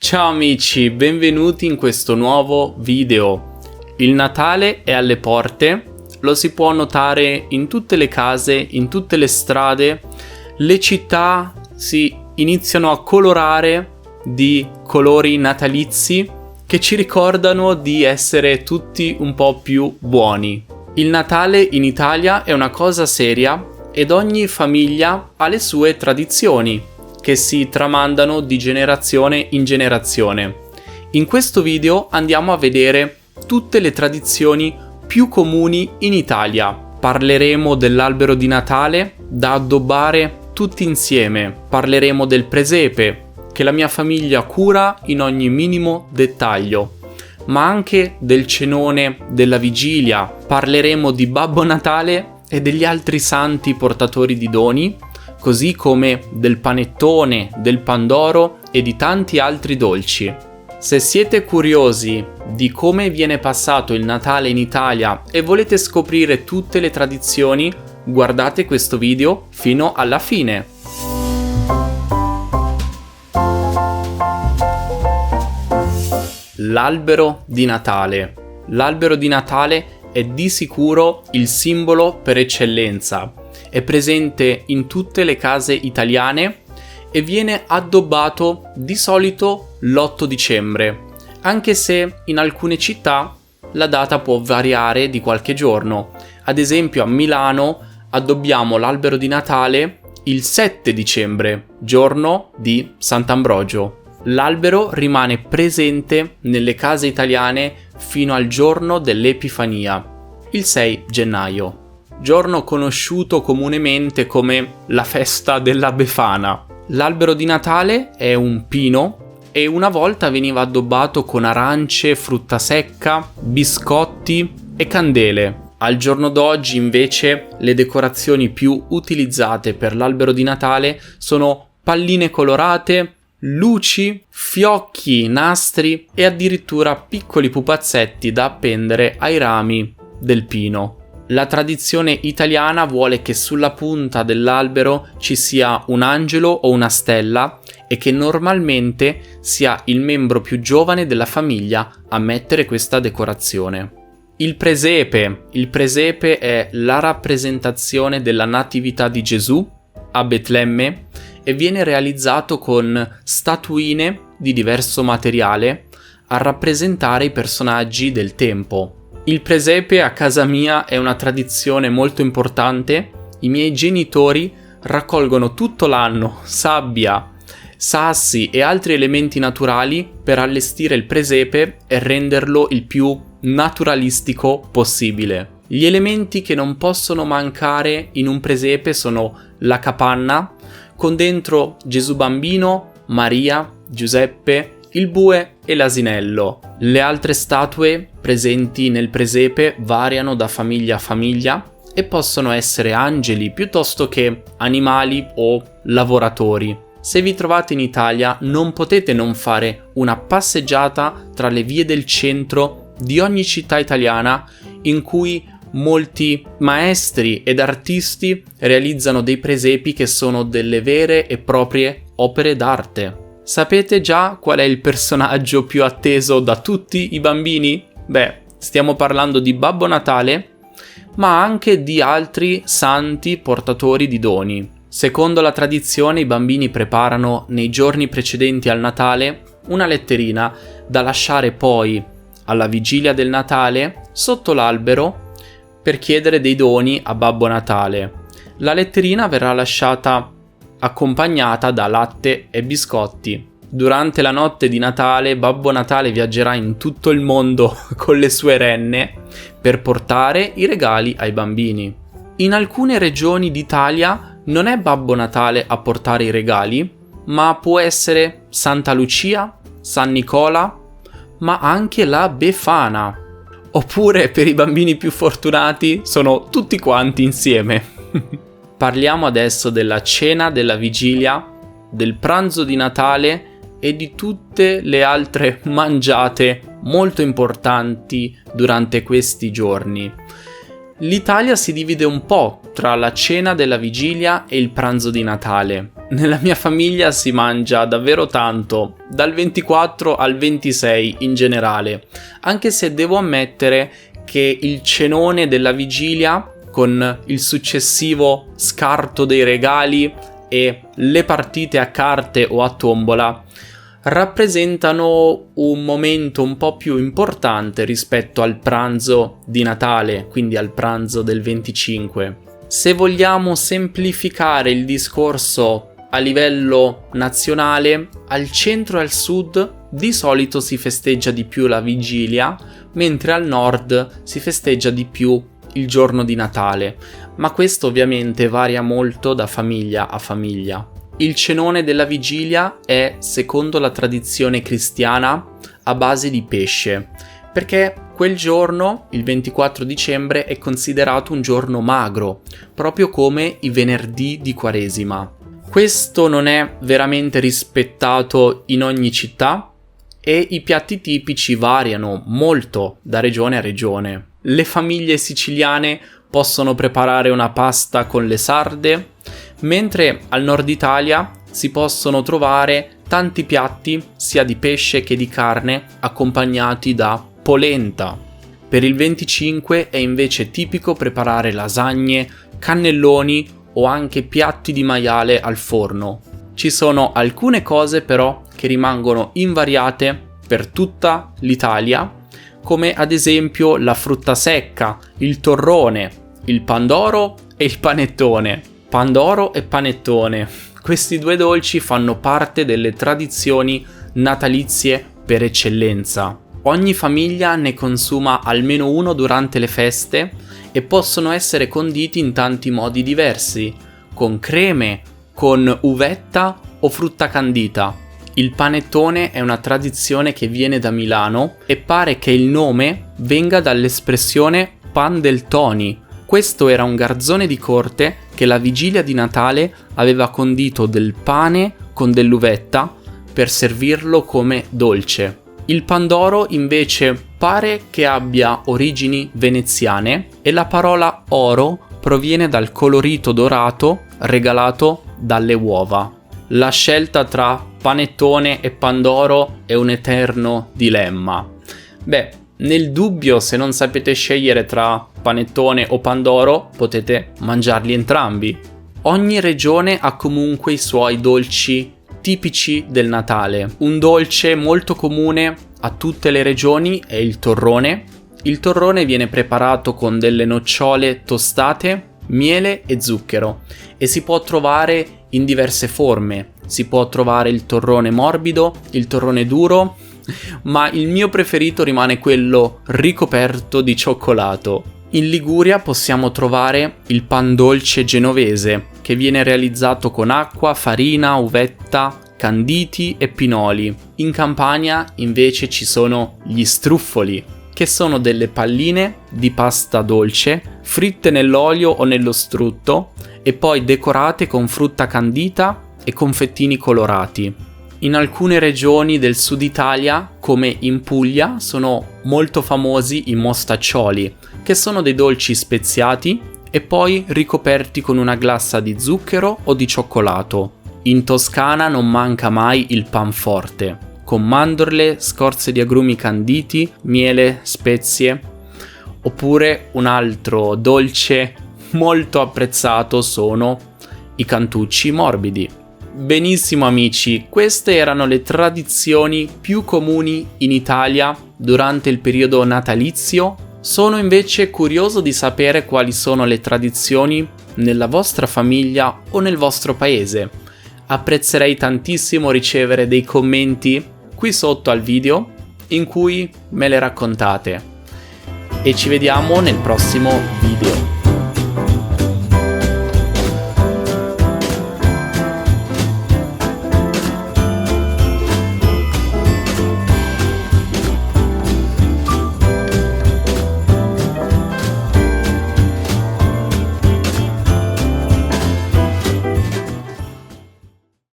Ciao amici, benvenuti in questo nuovo video. Il Natale è alle porte, lo si può notare in tutte le case, in tutte le strade. Le città si iniziano a colorare di colori natalizi che ci ricordano di essere tutti un po' più buoni. Il Natale in Italia è una cosa seria ed ogni famiglia ha le sue tradizioni che si tramandano di generazione in generazione. In questo video andiamo a vedere tutte le tradizioni più comuni in Italia. Parleremo dell'albero di Natale da addobbare tutti insieme. Parleremo del presepe che la mia famiglia cura in ogni minimo dettaglio, ma anche del cenone della vigilia. Parleremo di Babbo Natale e degli altri santi portatori di doni, così come del panettone, del pandoro e di tanti altri dolci. Se siete curiosi di come viene passato il Natale in Italia e volete scoprire tutte le tradizioni, guardate questo video fino alla fine. L'albero di Natale. L'albero di Natale è di sicuro il simbolo per eccellenza. È presente in tutte le case italiane e viene addobbato di solito l'8 dicembre, anche se in alcune città la data può variare di qualche giorno. Ad esempio a Milano addobbiamo l'albero di Natale il 7 dicembre, giorno di Sant'Ambrogio. L'albero rimane presente nelle case italiane fino al giorno dell'Epifania, il 6 gennaio. Giorno conosciuto comunemente come la festa della Befana. L'albero di Natale è un pino e una volta veniva addobbato con arance, frutta secca, biscotti e candele. Al giorno d'oggi invece le decorazioni più utilizzate per l'albero di Natale sono palline colorate, luci, fiocchi, nastri e addirittura piccoli pupazzetti da appendere ai rami del pino. La tradizione italiana vuole che sulla punta dell'albero ci sia un angelo o una stella e che normalmente sia il membro più giovane della famiglia a mettere questa decorazione. Il presepe è la rappresentazione della natività di Gesù a Betlemme e viene realizzato con statuine di diverso materiale a rappresentare i personaggi del tempo. Il presepe a casa mia è una tradizione molto importante. I miei genitori raccolgono tutto l'anno sabbia, sassi e altri elementi naturali per allestire il presepe e renderlo il più naturalistico possibile. Gli elementi che non possono mancare in un presepe sono la capanna, con dentro Gesù bambino, Maria, Giuseppe, il bue e l'asinello. Le altre statue presenti nel presepe variano da famiglia a famiglia e possono essere angeli piuttosto che animali o lavoratori. Se vi trovate in Italia non potete non fare una passeggiata tra le vie del centro di ogni città italiana in cui molti maestri ed artisti realizzano dei presepi che sono delle vere e proprie opere d'arte. Sapete già qual è il personaggio più atteso da tutti i bambini? Stiamo parlando di Babbo Natale, ma anche di altri santi portatori di doni. Secondo la tradizione, i bambini preparano nei giorni precedenti al Natale una letterina da lasciare poi alla vigilia del Natale sotto l'albero per chiedere dei doni a Babbo Natale. La letterina verrà lasciata accompagnata da latte e biscotti. Durante la notte di Natale, Babbo Natale viaggerà in tutto il mondo con le sue renne per portare i regali ai bambini. In alcune regioni d'Italia non è Babbo Natale a portare i regali, ma può essere Santa Lucia, San Nicola, ma anche la Befana. Oppure per i bambini più fortunati sono tutti quanti insieme. Parliamo adesso della cena della vigilia, del pranzo di Natale e di tutte le altre mangiate molto importanti durante questi giorni. L'Italia si divide un po' tra la cena della vigilia e il pranzo di Natale. Nella mia famiglia si mangia davvero tanto, dal 24 al 26 in generale, anche se devo ammettere che il cenone della vigilia, con il successivo scarto dei regali e le partite a carte o a tombola, rappresentano un momento un po' più importante rispetto al pranzo di Natale, quindi al pranzo del 25. Se vogliamo semplificare il discorso a livello nazionale, al centro e al sud di solito si festeggia di più la vigilia, mentre al nord si festeggia di più il giorno di Natale, ma questo ovviamente varia molto da famiglia a famiglia. Il cenone della vigilia è, secondo la tradizione cristiana, a base di pesce, perché quel giorno, il 24 dicembre, è considerato un giorno magro, proprio come i venerdì di Quaresima. Questo non è veramente rispettato in ogni città e i piatti tipici variano molto da regione a regione. Le famiglie siciliane possono preparare una pasta con le sarde, mentre al nord Italia si possono trovare tanti piatti sia di pesce che di carne accompagnati da polenta. Per il 25 è invece tipico preparare lasagne, cannelloni o anche piatti di maiale al forno. Ci sono alcune cose però che rimangono invariate per tutta l'Italia, come ad esempio la frutta secca, il torrone, il pandoro e il panettone. Pandoro e panettone. Questi due dolci fanno parte delle tradizioni natalizie per eccellenza. Ogni famiglia ne consuma almeno uno durante le feste e possono essere conditi in tanti modi diversi, con creme, con uvetta o frutta candita. Il panettone è una tradizione che viene da Milano e pare che il nome venga dall'espressione pan del Toni. Questo era un garzone di corte che la vigilia di Natale aveva condito del pane con dell'uvetta per servirlo come dolce. Il pandoro invece pare che abbia origini veneziane e la parola oro proviene dal colorito dorato regalato dalle uova. La scelta tra panettone e pandoro è un eterno dilemma. Nel dubbio, se non sapete scegliere tra panettone o pandoro, potete mangiarli entrambi. Ogni regione ha comunque i suoi dolci tipici del Natale. Un dolce molto comune a tutte le regioni è il torrone. Il torrone viene preparato con delle nocciole tostate, miele e zucchero e si può trovare in diverse forme. Si può trovare il torrone morbido, il torrone duro, ma il mio preferito rimane quello ricoperto di cioccolato. In Liguria possiamo trovare il pan dolce genovese, che viene realizzato con acqua, farina, uvetta, canditi e pinoli. In Campania invece ci sono gli struffoli, che sono delle palline di pasta dolce fritte nell'olio o nello strutto e poi decorate con frutta candita e confettini colorati. In alcune regioni del sud Italia, come in Puglia, sono molto famosi i mostaccioli, che sono dei dolci speziati e poi ricoperti con una glassa di zucchero o di cioccolato. In Toscana non manca mai il panforte, con mandorle, scorze di agrumi canditi, miele, spezie, oppure un altro dolce molto apprezzato sono i cantucci morbidi. Benissimo amici, queste erano le tradizioni più comuni in Italia durante il periodo natalizio. Sono invece curioso di sapere quali sono le tradizioni nella vostra famiglia o nel vostro paese. Apprezzerei tantissimo ricevere dei commenti qui sotto al video in cui me le raccontate. E ci vediamo nel prossimo video.